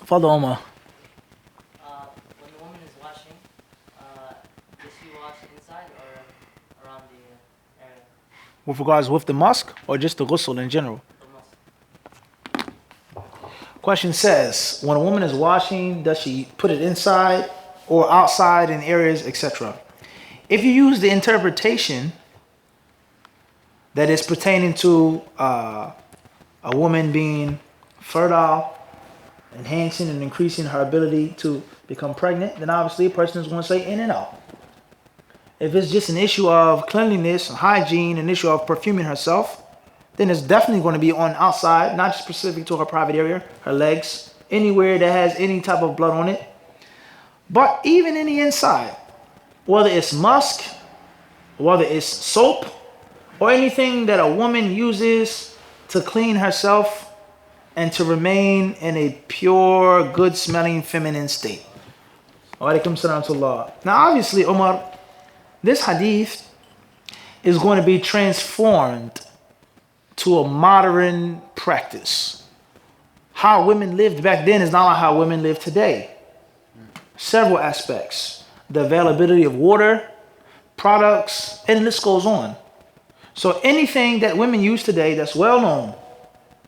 Father Omar. When the woman is washing, does she wash inside or around the area? With regards with the musk or just the ghusl in general? The mosque. Question says, when a woman is washing, does she put it inside or outside in areas, etc.? If you use the interpretation that is pertaining to a woman being fertile, enhancing and increasing her ability to become pregnant, then obviously a person is going to say in and out. If it's just an issue of cleanliness, hygiene, an issue of perfuming herself, then it's definitely going to be on outside, not just specific to her private area, her legs, anywhere that has any type of blood on it. But even in the inside, whether it's musk, whether it's soap, or anything that a woman uses to clean herself and to remain in a pure, good-smelling, feminine state. Alaikum salam to Allah. Now, obviously, Umar, this hadith is going to be transformed to a modern practice. How women lived back then is not like how women live today. Several aspects. The availability of water, products, and the list goes on. So anything that women use today that's well known,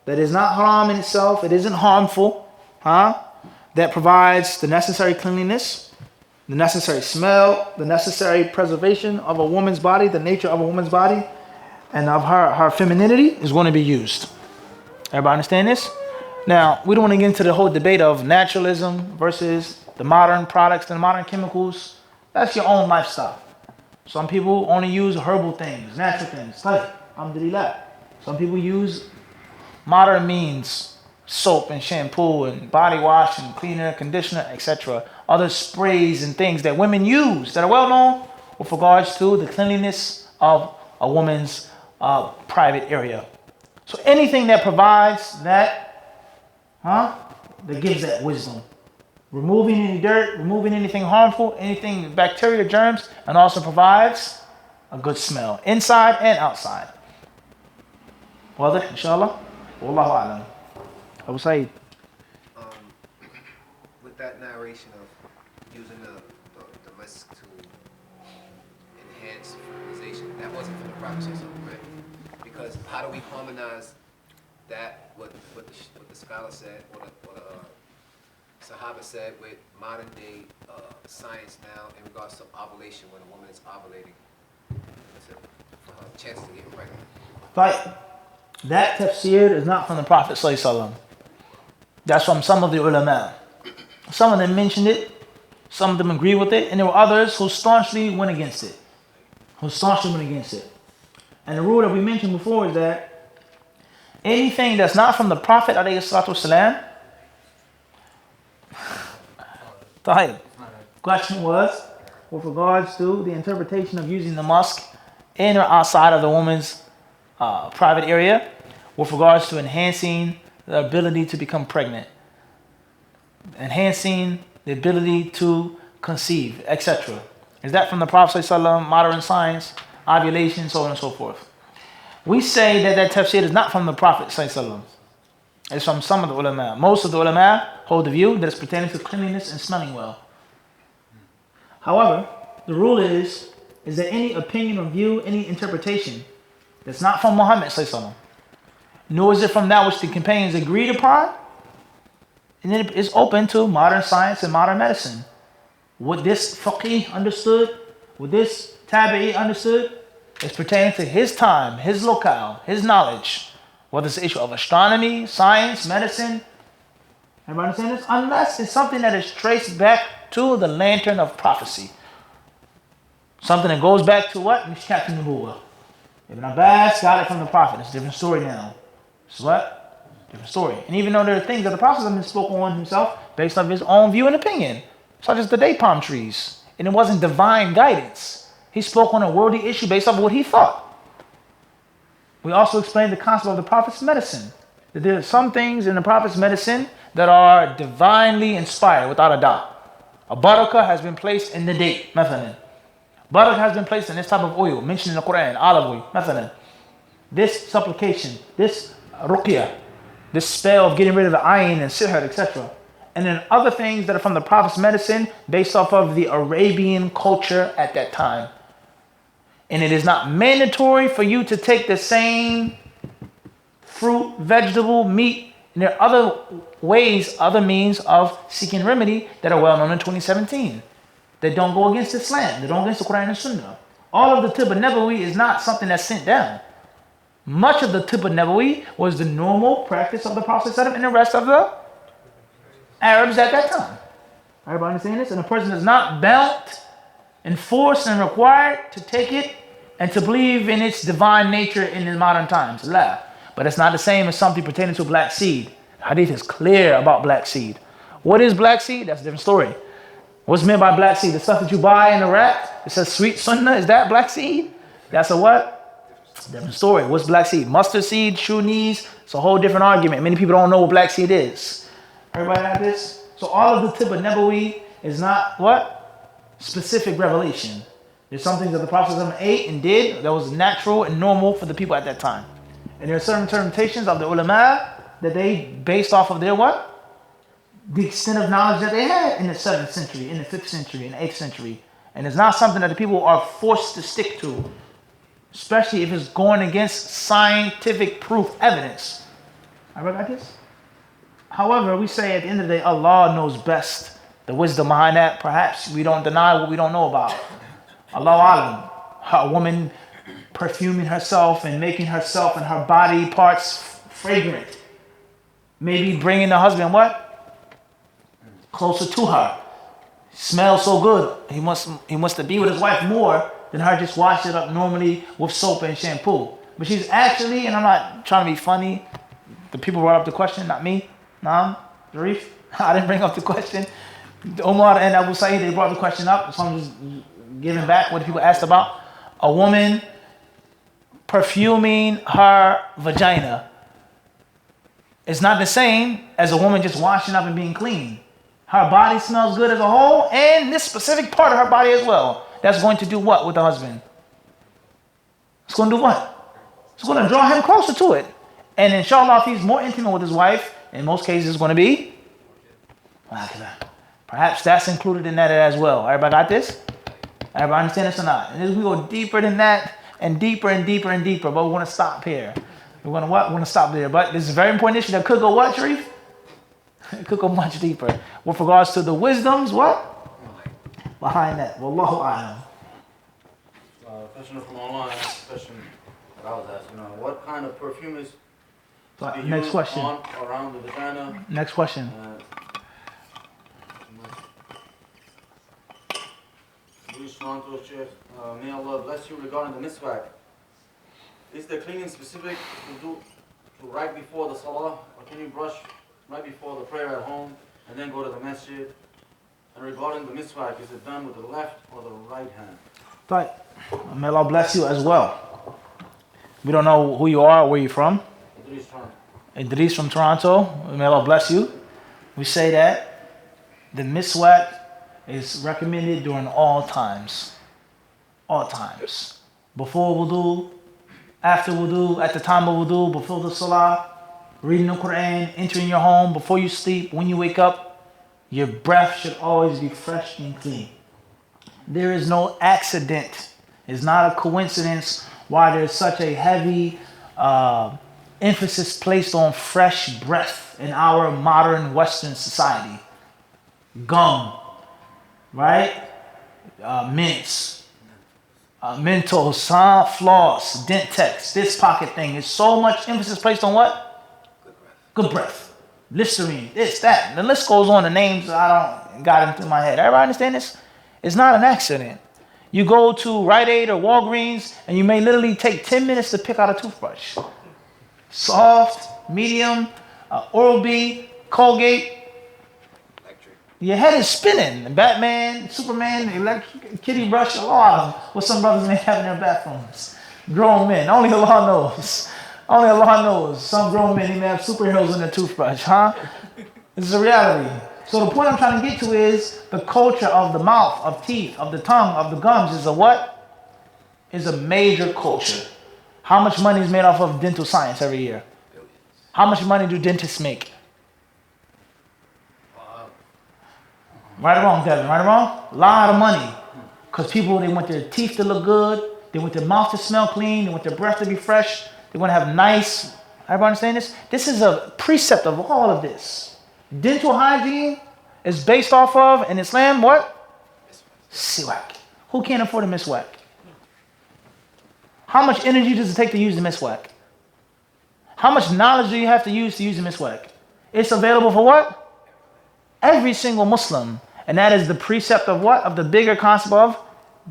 that is not haram in itself, it isn't harmful, that provides the necessary cleanliness, the necessary smell, the necessary preservation of a woman's body, the nature of a woman's body, and of her femininity is going to be used. Everybody understand this? Now, we don't want to get into the whole debate of naturalism versus the modern products and modern chemicals. That's your own lifestyle. Some people only use herbal things, natural things. Alhamdulillah. Some people use modern means, soap and shampoo and body wash and cleaner, conditioner, etc. Other sprays and things that women use that are well known with regards to the cleanliness of a woman's private area. So anything that provides that, that gives that wisdom. Removing any dirt, removing anything harmful, anything bacteria, germs, and also provides a good smell inside and outside. Wadah, inshallah. Wallahu a'lam. Abu Sayyid. With that narration of using the musk to enhance fertilization, that wasn't from the Prophet, right? Because how do we harmonize that, what the scholar said, or the Sahaba said, with modern day science now in regards to ovulation, when a woman is ovulating, for her chances of getting pregnant? Right. That tafsir is not from the Prophet ﷺ. That's from some of the ulama. Some of them mentioned it, some of them agree with it, and there were others who staunchly went against it. And the rule that we mentioned before is that anything that's not from the Prophet ﷺ. The question was with regards to the interpretation of using the musk in or outside of the woman's private area, with regards to enhancing the ability to become pregnant, enhancing the ability to conceive, etc. Is that from the Prophet ﷺ, modern science, ovulation, so on and so forth? We say that tafsir is not from the Prophet ﷺ. It's from some of the ulama. Most of the ulama hold the view that it's pertaining to cleanliness and smelling well. However, the rule is that any opinion or view, any interpretation that's not from Muhammad ﷺ, nor is it from that which the companions agreed upon, and then it's open to modern science and modern medicine. What this faqih understood, what this tabi'i understood, is pertaining to his time, his locale, his knowledge. Whether it's the issue of astronomy, science, medicine. Everybody understand this? Unless it's something that is traced back to the lantern of prophecy. Something that goes back to what? Mishkat al-Nubuwwah. Ibn Abbas got it from the Prophet. It's a different story now. It's what? Different story. And even though there are things that the Prophet has spoken on himself based on his own view and opinion, such as the date palm trees, and it wasn't divine guidance. He spoke on a worldly issue based on what he thought. We also explained the concept of the Prophet's medicine. That there are some things in the Prophet's medicine that are divinely inspired, without a doubt. A barakah has been placed in the date, mathalan. Barakah has been placed in this type of oil, mentioned in the Quran, olive oil, mathalan. This supplication, this ruqyah, This spell of getting rid of the ayin and sihr, etc. And then other things that are from the Prophet's medicine based off of the Arabian culture at that time. And it is not mandatory for you to take the same fruit, vegetable, meat. And there are other ways, other means of seeking remedy that are well known in 2017. That don't go against Islam. They don't go against the Quran and Sunnah. All of the Tibb Nabawi is not something that's sent down. Much of the Tibb Nabawi was the normal practice of the Prophet and the rest of the Arabs at that time. Everybody understand this? And a person is not bound and forced and required to take it and to believe in its divine nature in the modern times. La. But it's not the same as something pertaining to black seed. Hadith is clear about black seed. What is black seed? That's a different story. What's meant by black seed? The stuff that you buy in the rack, it says sweet sunnah, is that black seed? That's a what? Different story. What's black seed? Mustard seed, shunies, it's a whole different argument. Many people don't know what black seed is. Everybody have this? So all of the Tibb Nabawi is not what? Specific revelation. There's some things that the Prophet ate and did that was natural and normal for the people at that time. And there are certain interpretations of the ulama that they based off of their what? The extent of knowledge that they had in the 7th century, in the 5th century, in the 8th century. And it's not something that the people are forced to stick to, especially if it's going against scientific proof, evidence. I read like this? However, we say at the end of the day, Allah knows best. The wisdom behind that, perhaps we don't deny what we don't know about. Allah alam, a woman perfuming herself and making herself and her body parts fragrant. Maybe bringing the husband what? Closer to her. Smells so good. He wants to be with his wife more than her just wash it up normally with soap and shampoo. But she's actually, and I'm not trying to be funny, the people brought up the question, not me. Naam, Sharif. I didn't bring up the question. Omar and Abu Sa'id, they brought the question up, so I'm just giving back what people asked about. A woman perfuming her vagina is not the same as a woman just washing up and being clean. Her body smells good as a whole, and this specific part of her body as well. That's going to do what with the husband? It's going to do what? It's going to draw him closer to it. And inshallah, if he's more intimate with his wife, in most cases it's going to be, perhaps that's included in that as well. Everybody got this? Everybody understand this or not? And as we go deeper than that, and deeper and deeper and deeper, but we're going to stop here. We're going to what? We're going to stop there. But this is a very important issue that could go what, Sharif? It could go much deeper. With regards to the wisdoms, what? Behind that. Wallahu a'lam. Question from online, question that I was asking, what kind of perfume is Next question. on around the vagina? Next question. Luis Toronto, Chef, may Allah bless you regarding the miswak. Is the cleaning specific to do to right before the salah, or can you brush right before the prayer at home and then go to the masjid? And regarding the miswak, is it done with the left or the right hand? Right. May Allah bless you as well. We don't know who you are or where you're from. Idris from Toronto. May Allah bless you. We say that the miswak is recommended during all times. All times. Before wudu, after wudu, at the time of wudu, before the salah, reading the Quran, entering your home, before you sleep, when you wake up, your breath should always be fresh and clean. There is no accident. It's not a coincidence why there's such a heavy emphasis placed on fresh breath in our modern Western society. Gum, right? Mints, Mentos, floss, Dentex, this pocket thing. There's so much emphasis placed on what? Good breath. Listerine, this, that. The list goes on. The names I don't got into my head. Everybody understand this? It's not an accident. You go to Rite Aid or Walgreens and you may literally take 10 minutes to pick out a toothbrush. Soft, medium, Oral-B, Colgate. Electric. Your head is spinning. Batman, Superman, electric kitty brush, a lot of them. What some brothers may have in their bathrooms. Grown men. Only Allah knows. Only Allah knows. Some grown men may have superheroes in their toothbrush, huh? This is a reality. So the point I'm trying to get to is the culture of the mouth, of teeth, of the tongue, of the gums is a what? Is a major culture. How much money is made off of dental science every year? How much money do dentists make? Right or wrong, Devin? Right or wrong? A lot of money. Because people, they want their teeth to look good. They want their mouth to smell clean. They want their breath to be fresh. They want to have nice. Everybody understand this? This is a precept of all of this. Dental hygiene is based off of, in Islam, what? Siwak. Who can't afford a miswak? How much energy does it take to use the miswak? How much knowledge do you have to use the miswak? It's available for what? Every single Muslim. And that is the precept of what? Of the bigger concept of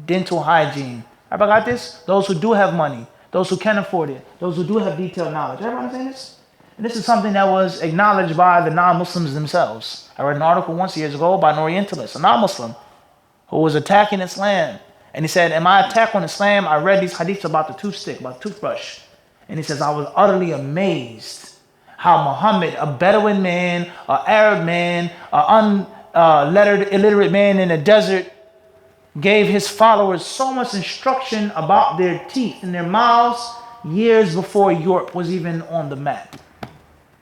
dental hygiene. Everybody got this? Those who do have money, those who can afford it, those who do have detailed knowledge. Everybody understand this? And this is something that was acknowledged by the non-Muslims themselves. I read an article once years ago by an Orientalist, a non-Muslim, who was attacking Islam. And he said, in my attack on Islam, I read these hadiths about the toothstick, about the toothbrush. And he says, I was utterly amazed how Muhammad, a Bedouin man, an Arab man, an illiterate man in the desert, gave his followers so much instruction about their teeth and their mouths years before Europe was even on the map.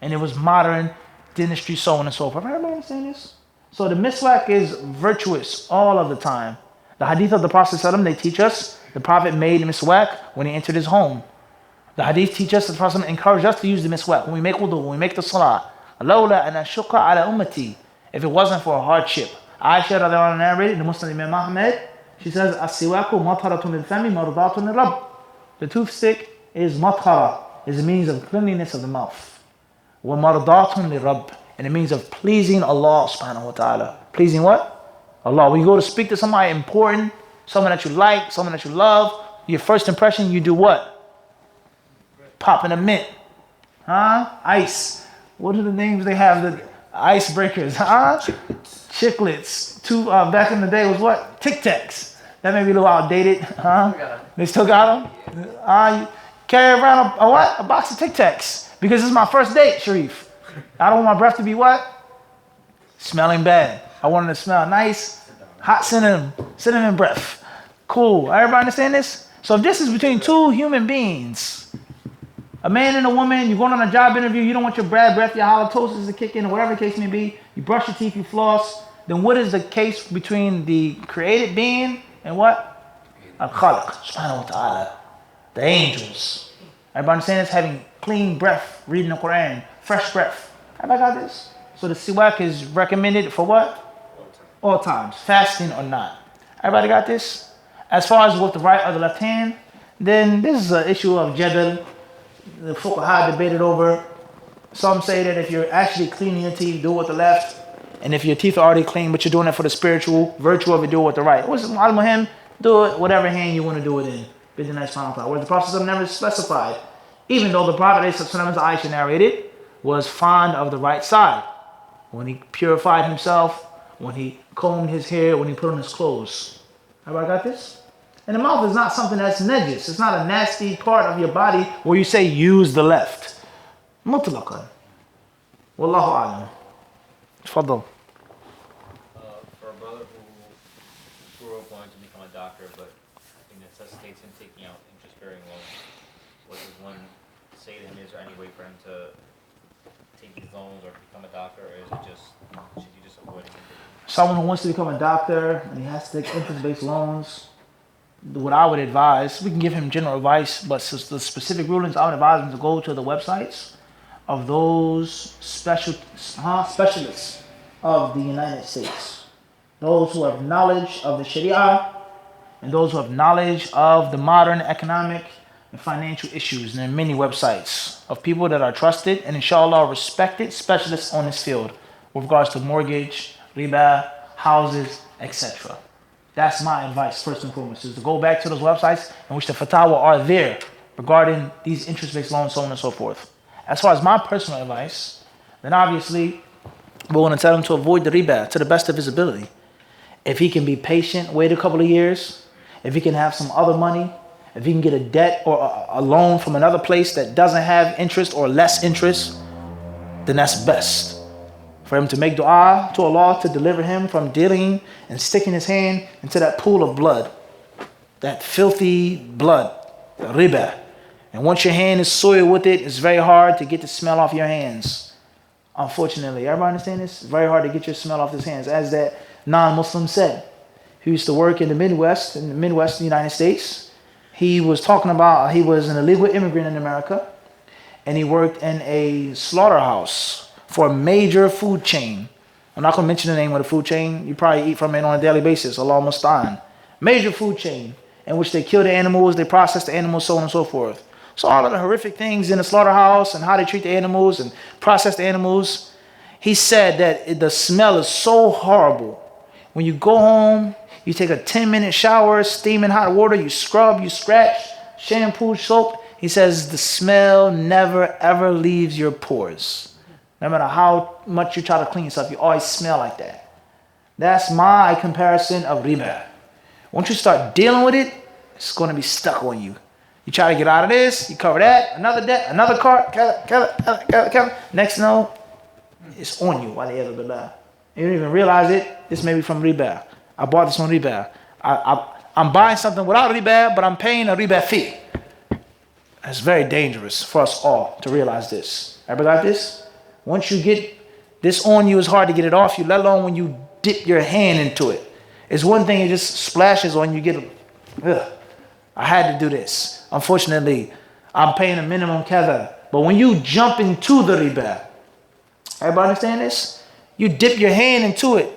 And it was modern dentistry, so on and so forth. Everybody understand this? So the miswak is virtuous all of the time. The hadith of the Prophet ﷺ, they teach us the Prophet made miswak when he entered his home. The hadith teach us, the Prophet encouraged us to use the miswak when we make wudu, when we make the salah. Lawla an ashqa ala ummati. If it wasn't for a hardship. Aisha radiallahu anha narrated, the Muslim Imam Ahmed, she says, as-siwaku matharatun lil-fami mardatun lil-rabb. The toothstick is mathara, is a means of cleanliness of the mouth. Wa mardatun lil-rabb, and it means of pleasing Allah subhanahu wa ta'ala. Pleasing what? Allah. When you go to speak to somebody important, someone that you like, someone that you love, your first impression, you do what? Popping a mint. Huh? Ice. What are the names they have? The icebreakers. Huh? Chiclets. Back in the day was what? Tic Tacs. That may be a little outdated. Huh? They still got them? You carry around a what? A box of Tic Tacs. Because this is my first date, Sharif. I don't want my breath to be what? Smelling bad. I want it to smell nice, hot cinnamon breath. Cool. Everybody understand this? So if this is between two human beings, a man and a woman, you're going on a job interview, you don't want your bad breath, your halitosis to kick in, or whatever the case may be, you brush your teeth, you floss, then what is the case between the created being and what? Al-Khalq, subhanahu wa ta'ala. The angels. Everybody understand this? Having clean breath, reading the Quran, fresh breath. Everybody got this? So the siwak is recommended for what? All times, fasting or not. Everybody got this? As far as with the right or the left hand, then this is an issue of jadal. The fuqaha debated over. Some say that if you're actually cleaning your teeth, do it with the left. And if your teeth are already clean, but you're doing it for the spiritual virtue of it, do it with the right. What's al-muhim? Do it whatever hand you want to do it in. Where the Prophet never specified. Even though the Prophet, as Aisha narrated, was fond of the right side. When he purified himself, when he combed his hair, when he put on his clothes. Everybody got this? And the mouth is not something that's najis. It's not a nasty part of your body where you say use the left. Mutlaqan. Wallahu a'lam. Tfaddal. For a brother who grew up wanting to become a doctor, but it necessitates him taking out interest-bearing loans, what does one say to him? Is there any way for him to take these loans or become a doctor, or is it just, should you just avoid it? Someone who wants to become a doctor and he has to take interest-based loans, what I would advise, we can give him general advice, but the specific rulings, I would advise him to go to the websites of those specialists of the United States. Those who have knowledge of the Sharia and those who have knowledge of the modern economic and financial issues. And there are many websites of people that are trusted and inshallah respected specialists on this field with regards to mortgage, riba, houses, etc. That's my advice, first and foremost, is to go back to those websites in which the fatwa are there regarding these interest-based loans, so on and so forth. As far as my personal advice, then obviously we're going to tell him to avoid the riba to the best of his ability. If he can be patient, wait a couple of years, if he can have some other money, if he can get a debt or a loan from another place that doesn't have interest or less interest, then that's best. For him to make dua to Allah to deliver him from dealing and sticking his hand into that pool of blood, that filthy blood, riba. And once your hand is soiled with it, it's very hard to get the smell off your hands. Unfortunately, everybody understand this? It's very hard to get your smell off his hands. As that non-Muslim said, he used to work in the Midwest, of the United States. He was talking about, he was an illegal immigrant in America, and he worked in a slaughterhouse for a major food chain. I'm not going to mention the name of the food chain. You probably eat from it on a daily basis, Allah Mustaan. Major food chain in which they kill the animals, they process the animals, so on and so forth. So all of the horrific things in the slaughterhouse and how they treat the animals and process the animals. He said that the smell is so horrible. When you go home, you take a 10-minute shower, steaming hot water, you scrub, you scratch, shampoo, soap. He says the smell never ever leaves your pores. No matter how much you try to clean yourself, you always smell like that. That's my comparison of riba. Once you start dealing with it, it's going to be stuck on you. You try to get out of this, you cover that, another cart, next no, it's on you. You don't even realize it. This may be from riba. I bought this on riba. I'm buying something without riba, but I'm paying a riba fee. It's very dangerous for us all to realize this. Everybody got this? Once you get this on you, it's hard to get it off you, let alone when you dip your hand into it. It's one thing, it just splashes on you, I had to do this. Unfortunately, I'm paying a minimum kadha. But when you jump into the riba, everybody understand this? You dip your hand into it.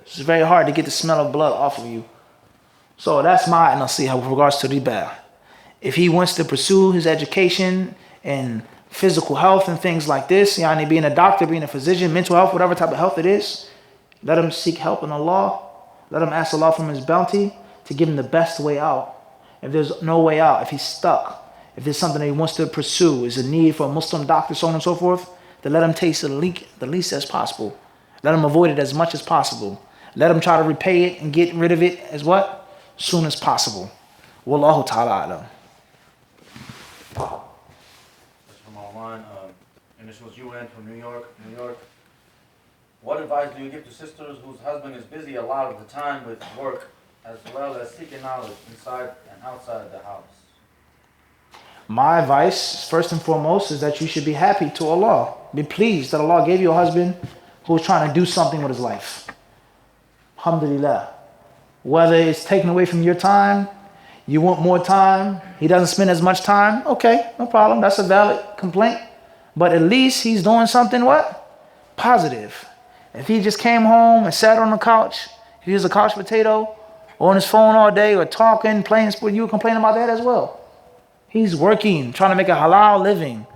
It's very hard to get the smell of blood off of you. So that's my nasiha with regards to riba. If he wants to pursue his education and physical health and things like this, yani being a doctor, being a physician, mental health, whatever type of health it is, let him seek help in Allah. Let him ask Allah from his bounty to give him the best way out. If there's no way out, if he's stuck, if there's something that he wants to pursue, is a need for a Muslim doctor, so on and so forth, then let him taste the least as possible. Let him avoid it as much as possible. Let him try to repay it and get rid of it as what? Soon as possible. Wallahu ta'ala alam. That's from online. And this was UN from New York. What advice do you give to sisters whose husband is busy a lot of the time with work, as well as seeking knowledge inside and outside the house? My advice, first and foremost, is that you should be happy to Allah. Be pleased that Allah gave you a husband who's trying to do something with his life. Alhamdulillah. Whether it's taken away from your time, you want more time, he doesn't spend as much time, okay, no problem. That's a valid complaint. But at least he's doing something what? Positive. If he just came home and sat on the couch, if he was a couch potato, or on his phone all day, or talking, playing sport, you would complain about that as well. He's working, trying to make a halal living.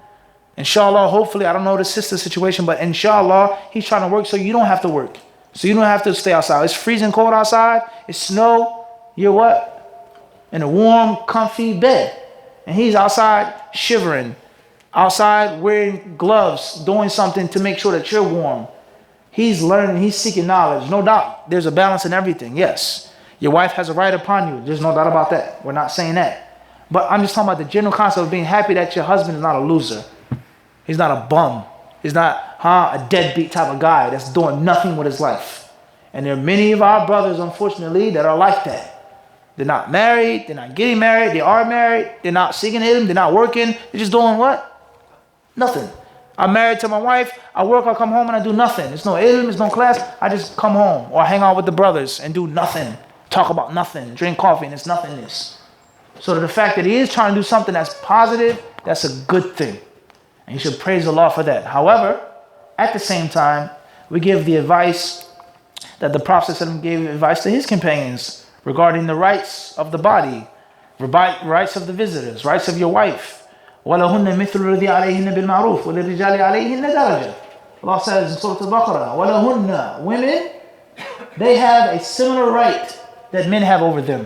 Inshallah, hopefully, I don't know the sister situation, but inshallah, he's trying to work so you don't have to work. So you don't have to stay outside. It's freezing cold outside. It's snow. You're what? In a warm, comfy bed. And he's outside shivering. Outside wearing gloves, doing something to make sure that you're warm. He's learning. He's seeking knowledge. No doubt. There's a balance in everything. Yes. Your wife has a right upon you. There's no doubt about that. We're not saying that. But I'm just talking about the general concept of being happy that your husband is not a loser. He's not a bum. He's not a deadbeat type of guy that's doing nothing with his life. And there are many of our brothers, unfortunately, that are like that. They're not married. They're not getting married. They are married. They're not seeking him. They're not working. They're just doing what? Nothing. I'm married to my wife. I work, I come home, and I do nothing. There's no ilm, there's no class. I just come home or hang out with the brothers and do nothing. Talk about nothing. Drink coffee, and it's nothingness. So the fact that he is trying to do something that's positive, that's a good thing. And you should praise Allah for that. However, at the same time, we give the advice that the Prophet gave advice to his companions regarding the rights of the body, rights of the visitors, rights of your wife. وَلَهُنَّ مِثْلُ الَّذِي عَلَيْهِنَّ بِالْمَعْرُوفِ وَلِلرِّجَالِ عَلَيْهِنَّ دَرَجَةٌ. Allah says in Surah Al-Baqarah, وَلَهُنَّ, women, they have a similar right that men have over them.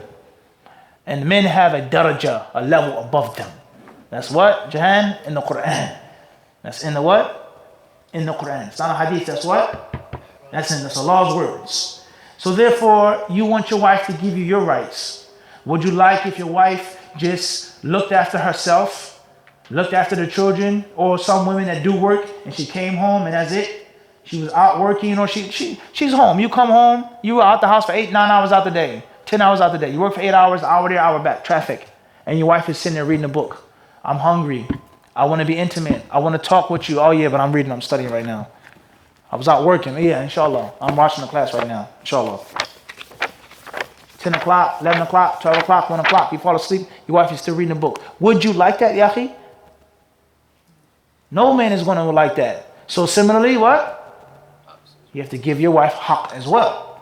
And men have a daraja, a level above them. That's what? Jahan? In the Quran. That's in the what? In the Quran. It's not a hadith, that's what? That's Allah's words. So therefore, you want your wife to give you your rights. Would you like if your wife just looked after herself, looked after the children, or some women that do work and she came home and that's it? She was out working, or she's home. You come home, you were out the house for 8-9 hours out the day, 10 hours out the day. You work for 8 hours, hour there, hour back, traffic. And your wife is sitting there reading a book. I'm hungry. I want to be intimate. I want to talk with you. Oh yeah, but I'm reading, I'm studying right now. I was out working. Yeah, inshallah. I'm watching the class right now. Inshallah. 10 o'clock, 11 o'clock, 12 o'clock, 1 o'clock. You fall asleep, your wife is still reading a book. Would you like that, Yahi? No man is going to like that. So similarly, what? You have to give your wife haqq as well.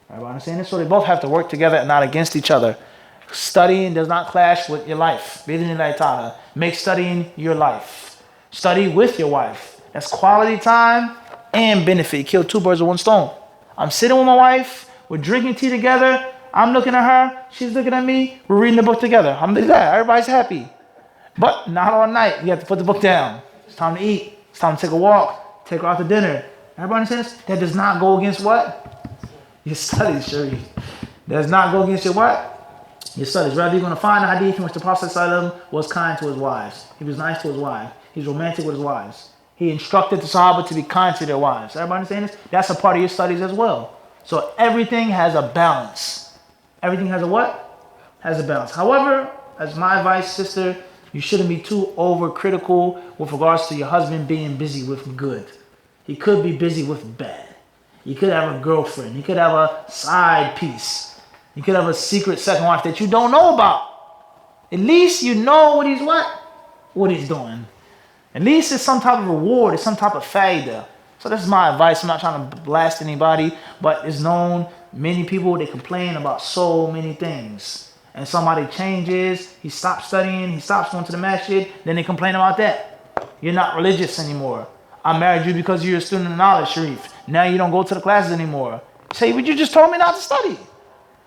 Everybody understand this? So they both have to work together and not against each other. Studying does not clash with your life. Make studying your life. Study with your wife. That's quality time and benefit. Kill two birds with one stone. I'm sitting with my wife. We're drinking tea together. I'm looking at her. She's looking at me. We're reading the book together. Alhamdulillah. Everybody's happy. But not all night. You have to put the book down. It's time to eat. It's time to take a walk. Take her out to dinner. Everybody understand this? That does not go against what? Your studies, Sharif. Does not go against your what? Your studies. Rather, you're going to find a hadith in which the Prophet ﷺ was kind to his wives. He was nice to his wives. He's romantic with his wives. He instructed the Sahaba to be kind to their wives. Everybody understand this? That's a part of your studies as well. So everything has a balance. Everything has a what? Has a balance. However, as my advice, sister, you shouldn't be too overcritical with regards to your husband being busy with good. He could be busy with bad. He could have a girlfriend. He could have a side piece. He could have a secret second wife that you don't know about. At least you know what he's what? What he's doing. At least it's some type of reward. It's some type of faida. So this is my advice. I'm not trying to blast anybody, but it's known many people, they complain about so many things. And somebody changes, he stops studying, he stops going to the masjid, then they complain about that. You're not religious anymore. I married you because you're a student of knowledge, Sharif. Now you don't go to the classes anymore. Say, but you just told me not to study.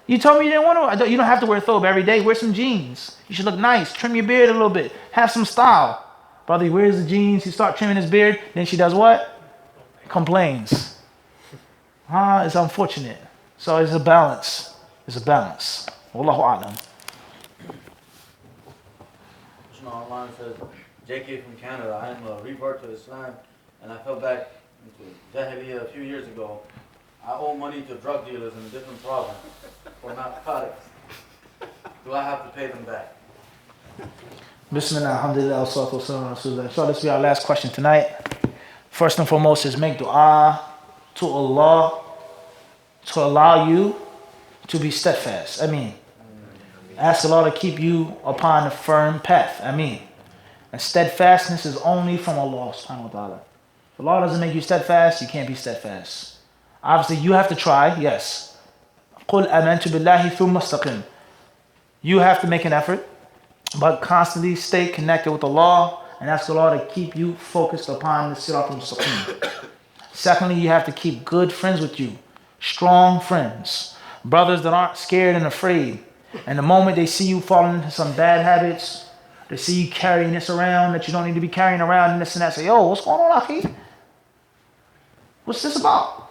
You told me you didn't want to. You don't have to wear thobe every day. Wear some jeans. You should look nice. Trim your beard a little bit. Have some style. Brother, he wears the jeans. He starts trimming his beard. Then she does what? Complains. It's unfortunate. So it's a balance. It's a balance. Wallahu a'lam. Online says, JK from Canada, I am a revert to Islam, and I fell back into Jahiliyyah a few years ago. I owe money to drug dealers in a different province for narcotics. Do I have to pay them back? Bismillah, alhamdulillah, salatu wasalam, rasulullah. So this will be our last question tonight. First and foremost is make dua to Allah to allow you to be steadfast. Ameen. Ask Allah to keep you upon a firm path. Ameen. And steadfastness is only from Allah subhanahu wa ta'ala. If Allah doesn't make you steadfast, you can't be steadfast. Obviously, you have to try, yes. قُلْ أَمَنْتُ بِاللَّهِ ثُمَّ اسْتَقِمْ. You have to make an effort, but constantly stay connected with Allah and ask Allah to keep you focused upon the sirat al-mustaqim. Secondly, you have to keep good friends with you. Strong friends. Brothers that aren't scared and afraid. And the moment they see you falling into some bad habits, they see you carrying this around that you don't need to be carrying around and this and that, say, yo, what's going on, Akhi? What's this about?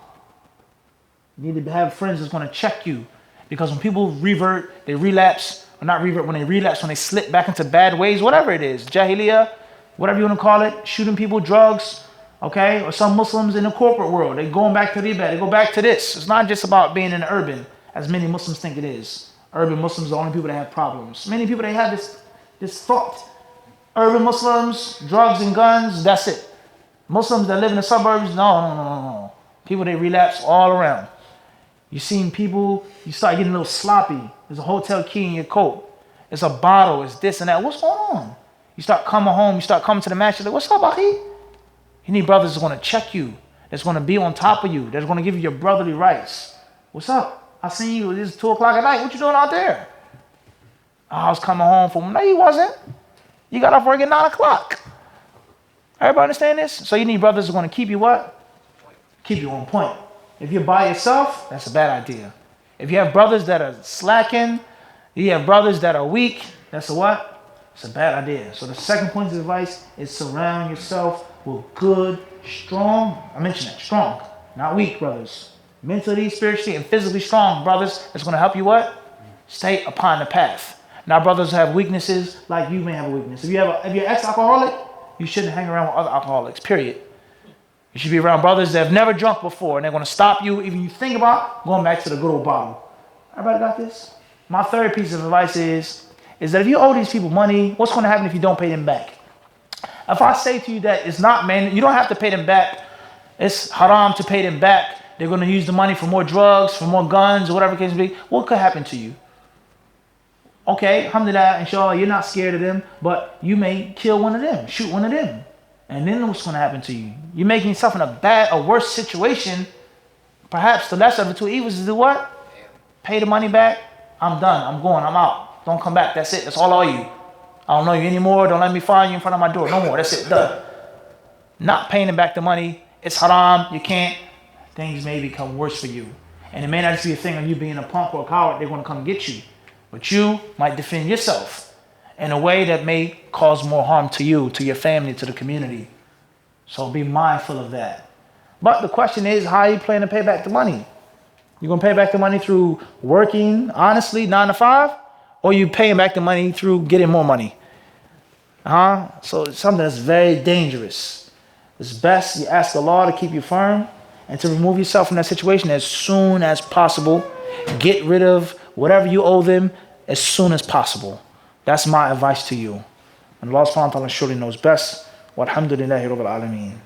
You need to have friends that's going to check you. Because when people revert, they relapse, or not revert, when they relapse, when they slip back into bad ways, whatever it is, jahiliyyah, whatever you want to call it, shooting people, drugs, okay? Or some Muslims in the corporate world, they're going back to riba, they go back to this. It's not just about being in the urban, as many Muslims think it is. Urban Muslims are the only people that have problems. Many people, they have this thought. Urban Muslims, drugs and guns, that's it. Muslims that live in the suburbs, no. People, they relapse all around. You've seen people, you start getting a little sloppy. There's a hotel key in your coat. It's a bottle, it's this and that. What's going on? You start coming home, you start coming to the match, you're like, what's up, Akhi? You need brothers that's going to check you, that's going to be on top of you, that's going to give you your brotherly rights. What's up? I seen you, it's 2 o'clock at night. What you doing out there? Oh, I was coming home from, no, you wasn't. You got off work at 9 o'clock. Everybody understand this? So you need brothers who are going to keep you what? Keep you on point. If you're by yourself, that's a bad idea. If you have brothers that are slacking, you have brothers that are weak, that's a what? It's a bad idea. So the second point of advice is surround yourself with good, strong, I mentioned that, strong, not weak brothers. Mentally, spiritually, and physically strong brothers that's going to help you what? Stay upon the path. Now, brothers have weaknesses like you may have a weakness. If you're an ex-alcoholic, you shouldn't hang around with other alcoholics, period. You should be around brothers that have never drunk before, and they're going to stop you even you think about going back to the good old bottle. Everybody got this? My third piece of advice is, is that if you owe these people money, what's going to happen if you don't pay them back? If I say to you that it's not, man, you don't have to pay them back. It's haram to pay them back. They're going to use the money for more drugs, for more guns, or whatever the case may be. What could happen to you? Okay, alhamdulillah, inshallah, you're not scared of them, but you may kill one of them, shoot one of them. And then what's going to happen to you? You're making yourself in a worse situation. Perhaps the lesser of the two evils is do what? Pay the money back. I'm done. I'm going. I'm out. Don't come back. That's it. That's all I owe you. I don't know you anymore. Don't let me find you in front of my door. No more. That's it. Done. Not paying them back the money. It's haram. You can't. Things may become worse for you. And it may not just be a thing of you being a punk or a coward. They're going to come get you. But you might defend yourself in a way that may cause more harm to you, to your family, to the community. So be mindful of that. But the question is, how are you planning to pay back the money? You going to pay back the money through working honestly 9 to 5? Or you paying back the money through getting more money? So it's something that's very dangerous. It's best you ask Allah to keep you firm and to remove yourself from that situation as soon as possible. Get rid of whatever you owe them as soon as possible. That's my advice to you. And Allah subhanahu wa ta'ala surely knows best. Walhamdulillahi rabbil alameen.